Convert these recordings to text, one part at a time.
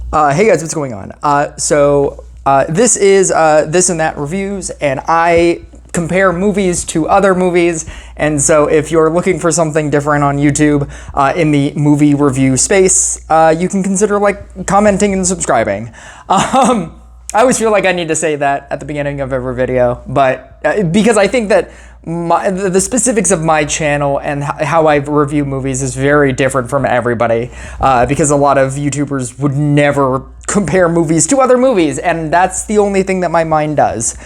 Hey guys, what's going on? This is This and That Reviews, and I compare movies to other movies. And so if you're looking for something different on YouTube in the movie review space, you can consider like commenting and subscribing. I always feel like I need to say that at the beginning of every video, but because I think that the specifics of my channel and how I review movies is very different from everybody, because a lot of YouTubers would never compare movies to other movies, and that's the only thing that my mind does.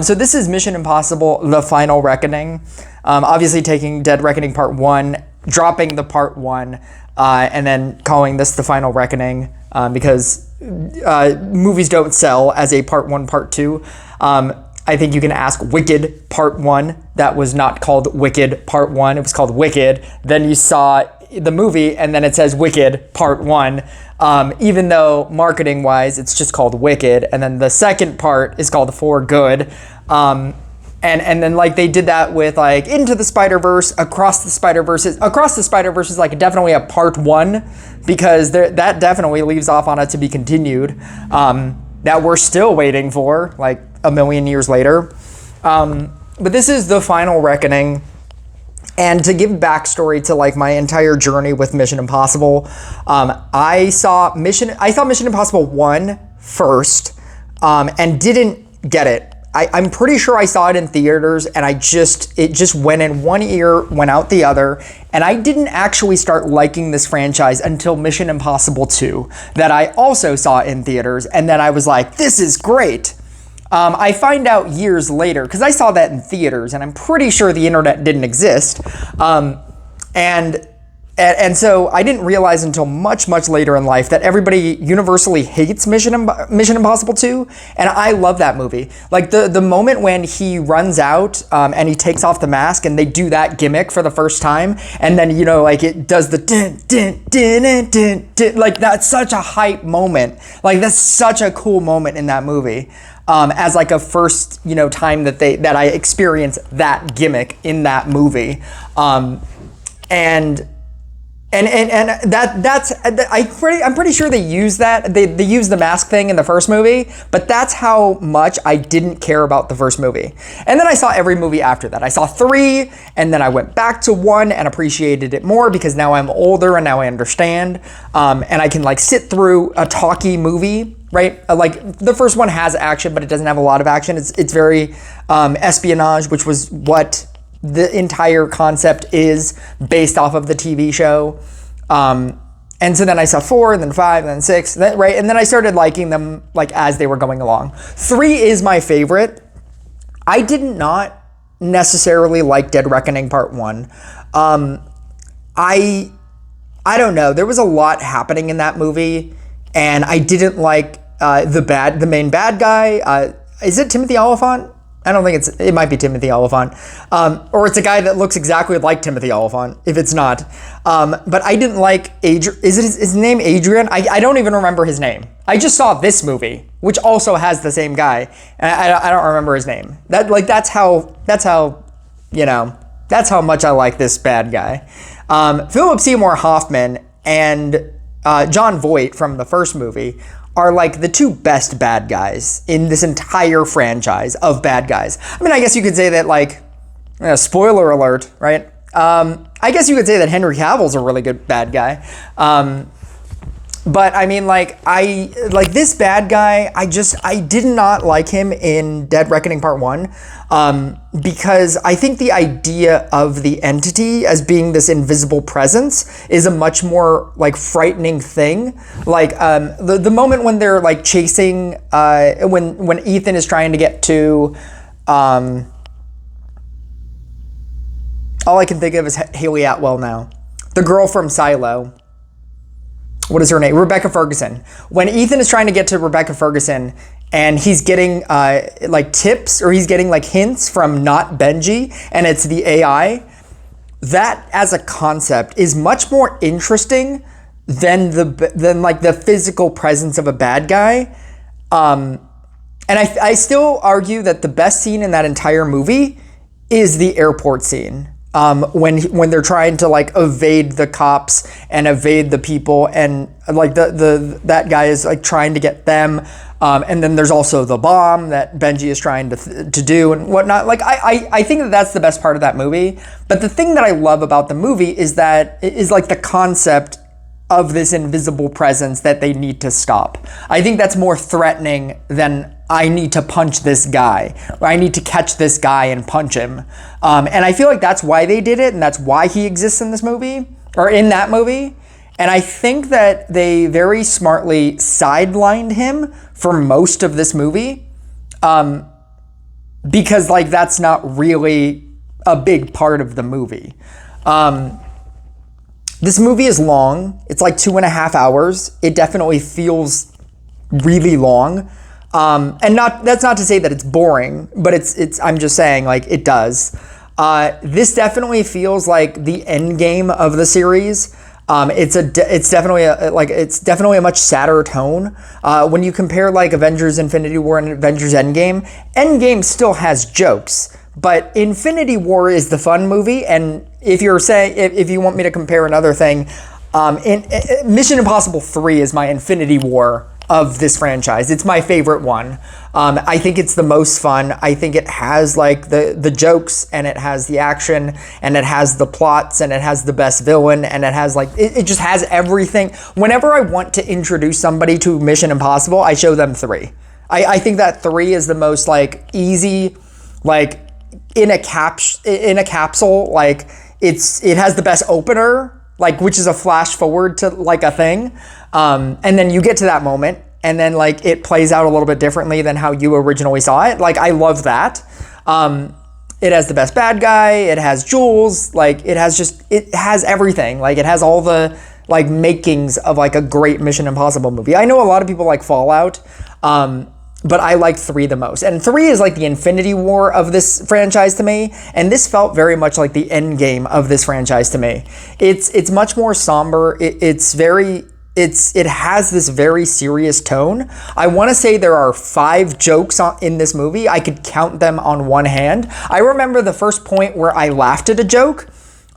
So this is Mission Impossible: The Final Reckoning. Obviously taking Dead Reckoning Part 1, dropping the Part 1, and then calling this The Final Reckoning, because movies don't sell as a Part 1, Part 2. I think you can ask Wicked Part 1. That was not called Wicked Part 1. It was called Wicked. Then you saw the movie and then it says Wicked Part 1. Even though marketing-wise, it's just called Wicked. And then the second part is called For Good. And then like they did that with like Into the Spider-Verse, Across the Spider-Verse. Across the Spider-Verse is like definitely a Part 1 because that definitely leaves off on a to be continued. That we're still waiting for, like a million years later. But this is The Final Reckoning. And to give backstory to like my entire journey with Mission Impossible, I saw Mission Impossible 1 first, and didn't get it. I'm pretty sure I saw it in theaters and it just went in one ear, went out the other. And I didn't actually start liking this franchise until Mission Impossible 2 that I also saw in theaters. And then I was like, this is great. I find out years later, because I saw that in theaters and I'm pretty sure the internet didn't exist. And so I didn't realize until much, much later in life that everybody universally hates Mission Impossible 2. And I love that movie. Like the moment when he runs out and he takes off the mask and they do that gimmick for the first time. And then, you know, like it does the din, din, din, din, din, din. Like that's such a hype moment. Like that's such a cool moment in that movie. As like a first, you know, time that I experienced that gimmick in that movie. And that's I'm pretty sure they use that. They use the mask thing in the first movie, but that's how much I didn't care about the first movie. And then I saw every movie after that. I saw 3, and then I went back to 1 and appreciated it more because now I'm older and now I understand. And I can like sit through a talky movie, right? Like the first one has action, but it doesn't have a lot of action. It's very espionage, which was what the entire concept is based off of the TV show. And so then I saw 4, and then 5, and then 6, right? And then I started liking them like as they were going along. 3 is my favorite. I did not necessarily like Dead Reckoning Part 1. I don't know. There was a lot happening in that movie, and I didn't like the main bad guy. Is it Timothy Olyphant? I don't think it might be Timothy Olyphant. Or it's a guy that looks exactly like Timothy Olyphant, if it's not. But I didn't like is his name Adrian? I don't even remember his name. I just saw this movie, which also has the same guy. And I don't remember his name. That's how much I like this bad guy. Philip Seymour Hoffman and Jon Voight from the first movie are like the 2 best bad guys in this entire franchise of bad guys. I mean, I guess you could say that like, spoiler alert, right? I guess you could say that Henry Cavill's a really good bad guy. But I mean, like this bad guy, I did not like him in Dead Reckoning Part 1, because I think the idea of the entity as being this invisible presence is a much more like frightening thing. Like the moment when they're like chasing, when Ethan is trying to get to, all I can think of is Haley Atwell now, the girl from Silo. What is her name? Rebecca Ferguson. When Ethan is trying to get to Rebecca Ferguson and he's getting like tips or he's getting like hints from Not Benji and it's the AI, that as a concept is much more interesting than like the physical presence of a bad guy. And I still argue that the best scene in that entire movie is the airport scene. when they're trying to like evade the cops and evade the people, and like that guy is like trying to get them. And then there's also the bomb that Benji is trying to do and whatnot. Like I think that that's the best part of that movie. But the thing that I love about the movie is like the concept of this invisible presence that they need to stop. I think that's more threatening than I need to punch this guy, or I need to catch this guy and punch him. And I feel like that's why they did it, and that's why he exists in this movie, or in that movie. And I think that they very smartly sidelined him for most of this movie, because like that's not really a big part of the movie. This movie is long. It's like 2.5 hours. It definitely feels really long. And that's not to say that it's boring, but I'm just saying like it does. This definitely feels like the end game of the series. It's definitely a much sadder tone. When you compare like Avengers Infinity War and Avengers Endgame, Endgame still has jokes, but Infinity War is the fun movie. And if you want me to compare another thing, Mission Impossible 3 is my Infinity War of this franchise. It's my favorite one. I think it's the most fun. I think it has like the jokes, and it has the action, and it has the plots, and it has the best villain, and it has like it just has everything. Whenever I want to introduce somebody to Mission Impossible, I show them 3. I think that 3 is the most like easy, like in a capsule, like it has the best opener, like, which is a flash forward to like a thing. And then you get to that moment, and then like it plays out a little bit differently than how you originally saw it. Like, I love that. It has the best bad guy. It has Jules. Like, it has everything. Like, it has all the like makings of like a great Mission Impossible movie. I know a lot of people like Fallout, but I like 3 the most. And 3 is like the Infinity War of this franchise to me. And this felt very much like the end game of this franchise to me. It's much more somber. It has this very serious tone. I want to say there are 5 jokes in this movie. I could count them on one hand. I remember the first point where I laughed at a joke,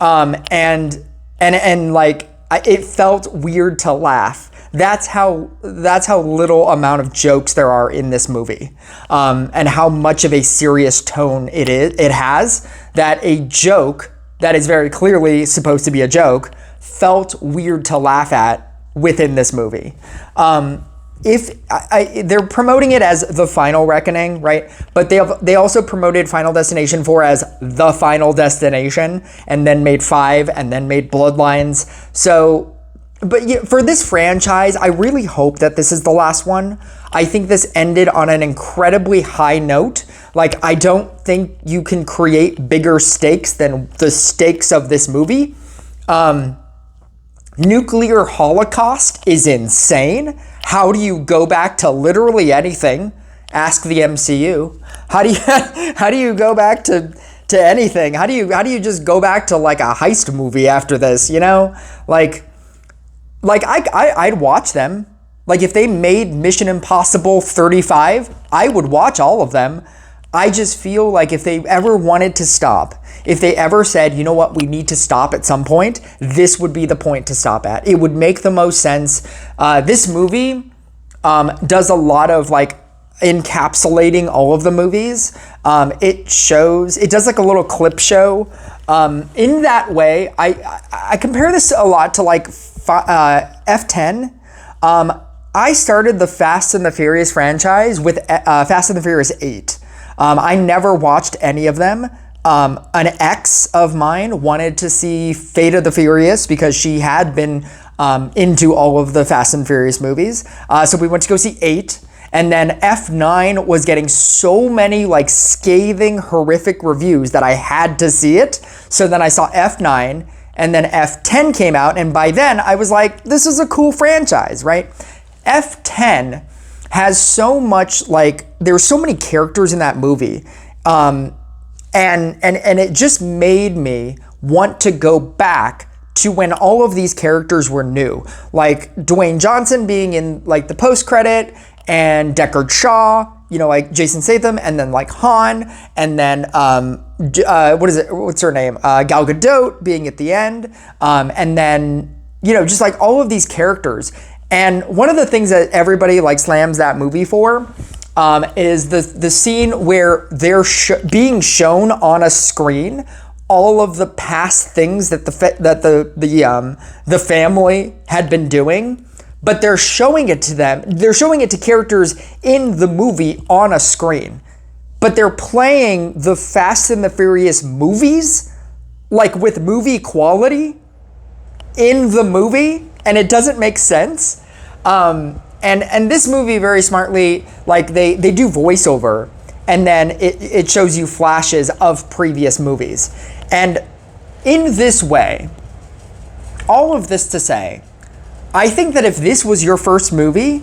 and like it felt weird to laugh. That's how little amount of jokes there are in this movie, and how much of a serious tone it has, that a joke that is very clearly supposed to be a joke felt weird to laugh at within this movie. They're promoting it as The Final Reckoning, right? But they also promoted Final Destination 4 as The Final Destination, and then made 5, and then made Bloodlines. So, but yeah, for this franchise, I really hope that this is the last one. I think this ended on an incredibly high note. Like, I don't think you can create bigger stakes than the stakes of this movie. Nuclear holocaust is insane. How do you go back to literally anything? Ask the MCU. How do you go back to anything? How do you just go back to like a heist movie after this? You know, like I'd watch them. Like, if they made Mission Impossible 35, I would watch all of them. I just feel like if they ever wanted to stop, if they ever said, you know what, we need to stop at some point, this would be the point to stop at. It would make the most sense. This movie does a lot of like encapsulating all of the movies. It does like a little clip show. In that way, I compare this a lot to like F10. I started the Fast and the Furious franchise with Fast and the Furious 8. I never watched any of them. An ex of mine wanted to see Fate of the Furious because she had been into all of the Fast and Furious movies. So we went to go see 8. And then F9 was getting so many like scathing, horrific reviews that I had to see it. So then I saw F9, and then F10 came out. And by then I was like, this is a cool franchise, right? F10 has so much, like, there's so many characters in that movie. And it just made me want to go back to when all of these characters were new. Like Dwayne Johnson being in like the post-credit, and Deckard Shaw like Jason Statham, and then like Han, and then what's her name? Gal Gadot being at the end, and then just like all of these characters. And one of the things that everybody like slams that movie for is the scene where they're being shown on a screen all of the past things that the family had been doing, but they're showing it to them. They're showing it to characters in the movie on a screen, but they're playing the Fast and the Furious movies like with movie quality in the movie, and it doesn't make sense. And this movie very smartly, like they do voiceover, and then it shows you flashes of previous movies. And in this way, all of this to say, I think that if this was your first movie,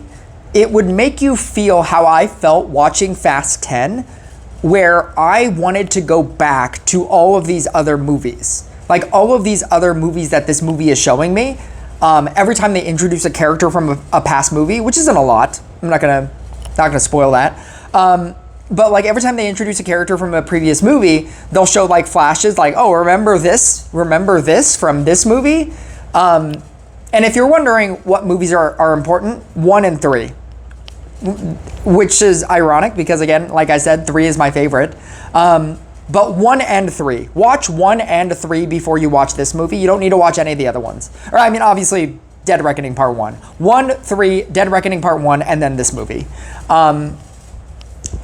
it would make you feel how I felt watching Fast 10, where I wanted to go back to all of these other movies. Like all of these other movies that this movie is showing me, every time they introduce a character from a past movie, which isn't a lot, I'm not gonna spoil that. But like every time they introduce a character from a previous movie, they'll show like flashes like, oh, remember this from this movie? And if you're wondering what movies are important, 1 and 3, which is ironic because again, like I said, 3 is my favorite. But 1 and 3, watch 1 and 3 before you watch this movie. You don't need to watch any of the other ones. Or I mean, obviously, Dead Reckoning Part 1. 1, 3, Dead Reckoning Part 1, and then this movie.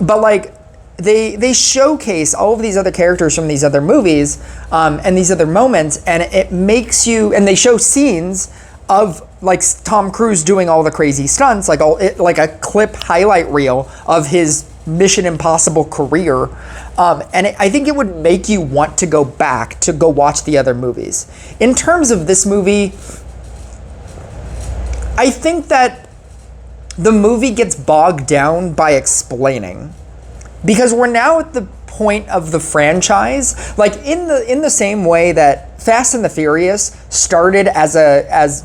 But like, they showcase all of these other characters from these other movies and these other moments, and it makes you, and they show scenes of like Tom Cruise doing all the crazy stunts, like like a clip highlight reel of his Mission Impossible career. And I think it would make you want to go back to go watch the other movies. In terms of this movie, I think that the movie gets bogged down by explaining, because we're now at the point of the franchise, like in the same way that Fast and the Furious started as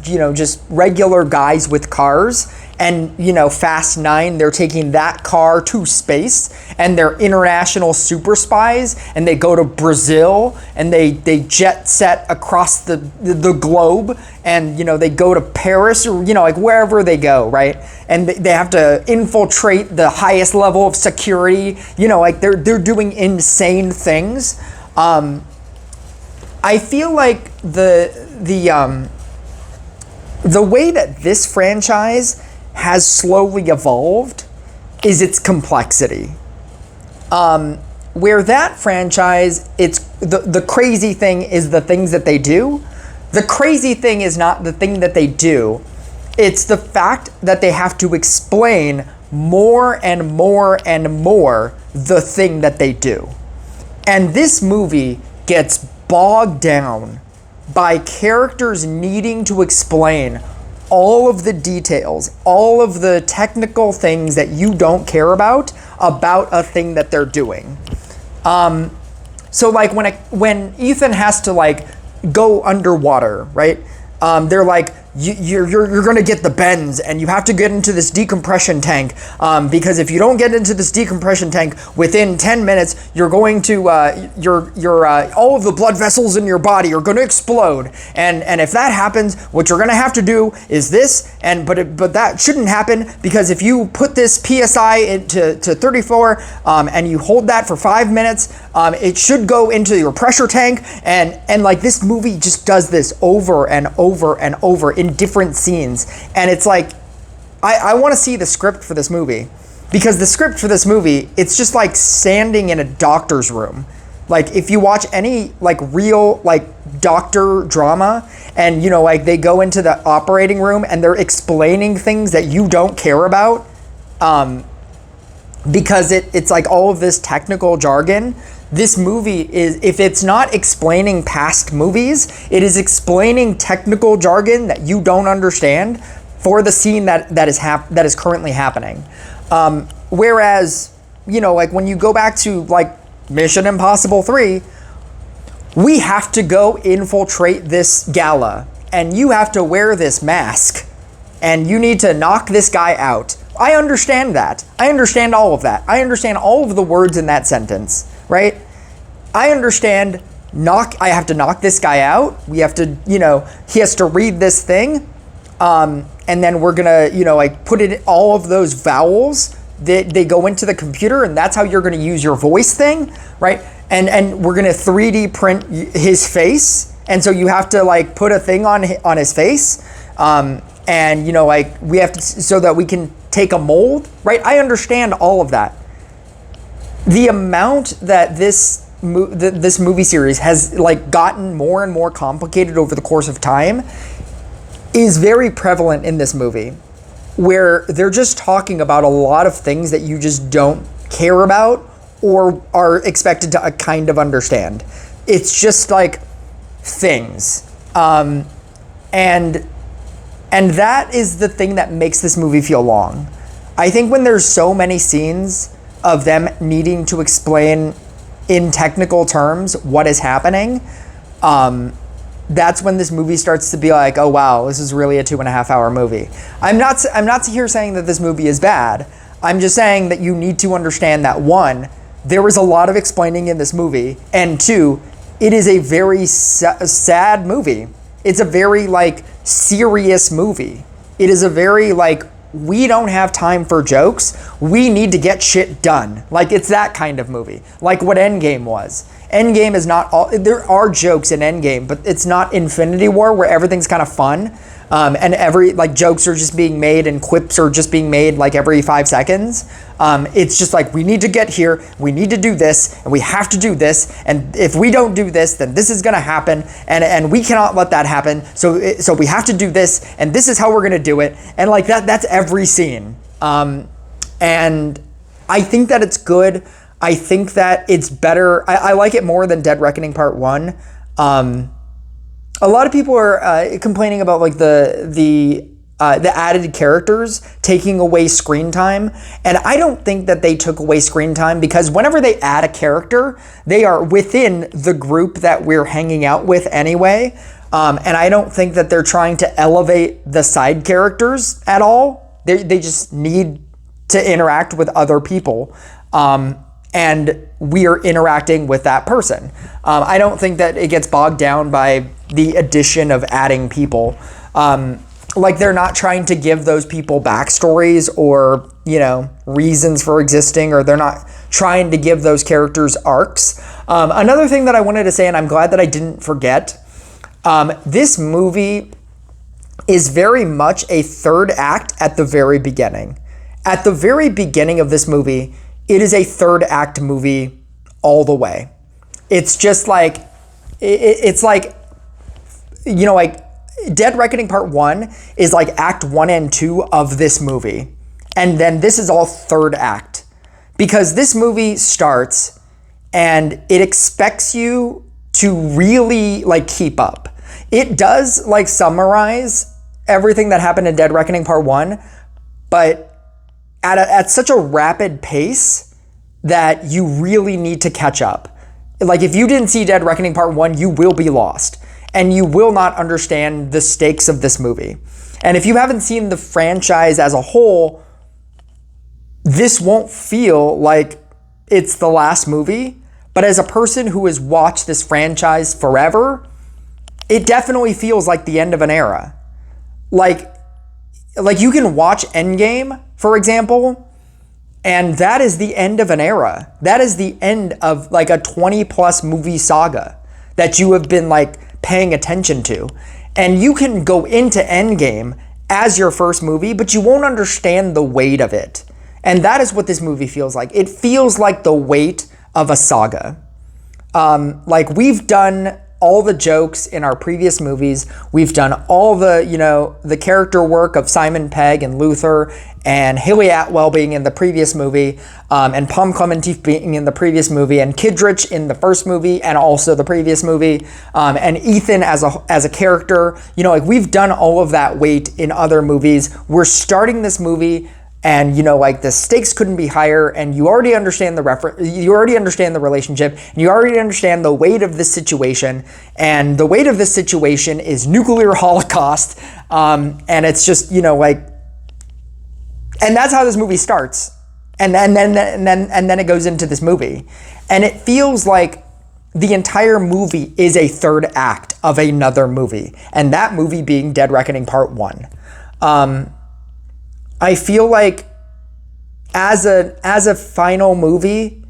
just regular guys with cars, and Fast 9, they're taking that car to space, and they're international super spies, and they go to Brazil, and they jet set across the globe, and they go to Paris, or like wherever they go, right? And they have to infiltrate the highest level of security, like they're doing insane things. I feel like the way that this franchise has slowly evolved is its complexity. Where that franchise, it's the crazy thing is the things that they do. The crazy thing is not the thing that they do. It's the fact that they have to explain more and more and more the thing that they do. And this movie gets bogged down by characters needing to explain all of the details, all of the technical things that you don't care about a thing that they're doing. So like when Ethan has to like go underwater, right? They're like, you're gonna get the bends, and you have to get into this decompression tank, because if you don't get into this decompression tank within 10 minutes, you're going to all of the blood vessels in your body are going to explode, and if that happens, what you're gonna have to do is this, but that shouldn't happen, because if you put this PSI into 34 and you hold that for 5 minutes, it should go into your pressure tank, and like this movie just does this over and over and over in different scenes. And it's like, I want to see the script for this movie, because the script for this movie, it's just like standing in a doctor's room. Like if you watch any like real like doctor drama, and like they go into the operating room and they're explaining things that you don't care about, because it's like all of this technical jargon. This movie is, if it's not explaining past movies, it is explaining technical jargon that you don't understand for the scene that is currently happening. Whereas, like when you go back to like Mission Impossible 3, we have to go infiltrate this gala, and you have to wear this mask, and you need to knock this guy out. I understand that. I understand all of that. I understand all of the words in that sentence, right? I understand I have to knock this guy out. We have to, he has to read this thing. And then we're gonna, like put it, all of those vowels that they go into the computer, and that's how you're gonna use your voice thing, right? And we're gonna 3D print his face. And so you have to like put a thing on his face. And like we have to, so that we can take a mold, right? I understand all of that. The amount that this movie series has like gotten more and more complicated over the course of time is very prevalent in this movie, where they're just talking about a lot of things that you just don't care about or are expected to kind of understand. It's just like things. And that is the thing that makes this movie feel long. I think when there's so many scenes of them needing to explain in technical terms what is happening, that's when this movie starts to be like, oh wow, this is really a 2.5 hour movie. I'm not here saying that this movie is bad. I'm just saying that you need to understand that, one, there is a lot of explaining in this movie, and two, it is a very sad movie. It's a very like serious movie. It is a very like, we don't have time for jokes. We need to get shit done. Like, it's that kind of movie. Like what Endgame was. Endgame is not all, there are jokes in Endgame, but it's not Infinity War where everything's kind of fun. And every, like, jokes are just being made and quips are just being made like every 5 seconds. It's just like, we need to get here, we need to do this, and we have to do this, and if we don't do this, then this is gonna happen, and we cannot let that happen, so we have to do this, and this is how we're gonna do it, and like that's every scene. And I think that it's good. I think that it's better. I like it more than Dead Reckoning Part 1. A lot of people are complaining about like the added characters taking away screen time, and I don't think that they took away screen time, because whenever they add a character, they are within the group that we're hanging out with anyway, and I don't think that they're trying to elevate the side characters at all. They just need to interact with other people, and we are interacting with that person. I don't think that it gets bogged down by the addition of adding people. Like, they're not trying to give those people backstories or, reasons for existing, or they're not trying to give those characters arcs. Another thing that I wanted to say, and I'm glad that I didn't forget, this movie is very much a third act at the very beginning. At the very beginning of this movie, it is a third act movie all the way. It's just like, it's like, like Dead Reckoning Part 1 is like Act 1 and 2 of this movie. And then this is all third act. Because this movie starts and it expects you to really like keep up. It does like summarize everything that happened in Dead Reckoning Part 1, but at such a rapid pace that you really need to catch up. Like, if you didn't see Dead Reckoning Part 1, you will be lost, and you will not understand the stakes of this movie. And if you haven't seen the franchise as a whole, this won't feel like it's the last movie, but as a person who has watched this franchise forever, it definitely feels like the end of an era. Like you can watch Endgame, for example, and that is the end of an era. That is the end of like a 20 plus movie saga that you have been like paying attention to. And you can go into Endgame as your first movie, but you won't understand the weight of it. And that is what this movie feels like. It feels like the weight of a saga. Like, we've done all the jokes in our previous movies. We've done all the, the character work of Simon Pegg and Luther and Haley Atwell being in the previous movie, and Pom Klementieff being in the previous movie, and Kidrich in the first movie and also the previous movie, and Ethan as a character. Like, we've done all of that weight in other movies. We're starting this movie, and like, the stakes couldn't be higher, and you already understand you already understand the relationship, and you already understand the weight of this situation, and the weight of this situation is nuclear holocaust, and it's just, like, And that's how this movie starts. And then it goes into this movie. And it feels like the entire movie is a third act of another movie. And that movie being Dead Reckoning Part 1. I feel like as a final movie,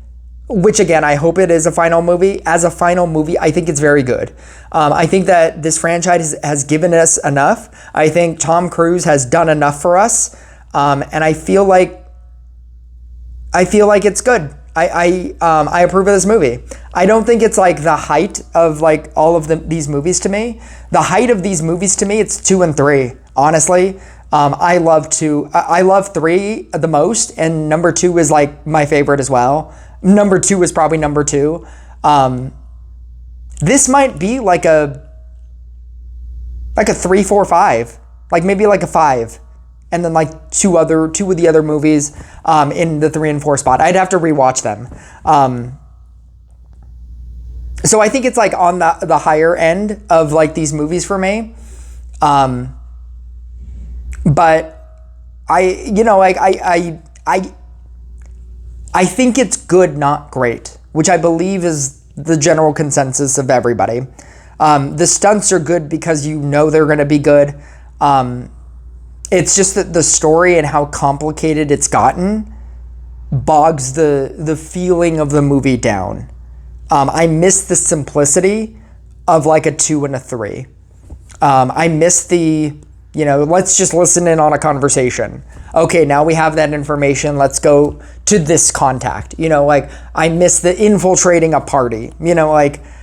which again, I hope it is a final movie. As a final movie, I think it's very good. I think that this franchise has given us enough. I think Tom Cruise has done enough for us. And I feel like it's good. I approve of this movie. I don't think it's like the height of like all of these movies to me. The height of these movies to me, it's 2 and 3, honestly. I love 2. I love 3 the most, and number 2 is like my favorite as well. Number 2 is probably number 2. This might be like a 3, 4, 5, like maybe like a 5, and then like two of the other movies in the 3 and 4 spot. I'd have to rewatch them. So I think it's like on the higher end of like these movies for me. But I think it's good, not great, which I believe is the general consensus of everybody. The stunts are good because you know they're going to be good. It's just that the story and how complicated it's gotten bogs the feeling of the movie down. I miss the simplicity of like a 2 and a 3. I miss the, let's just listen in on a conversation. Okay, now we have that information. Let's go to this contact. I miss the infiltrating a party.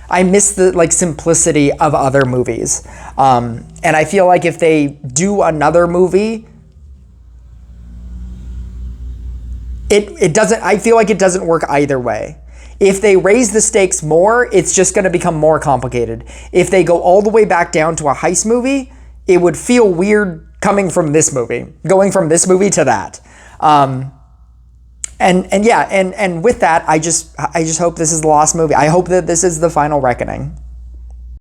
I miss the like simplicity of other movies. And I feel like if they do another movie, I feel like it doesn't work either way. If they raise the stakes more, it's just going to become more complicated. If they go all the way back down to a heist movie, it would feel weird coming from this movie, going from this movie to that. And with that, I just hope this is the last movie. I hope that this is the final reckoning.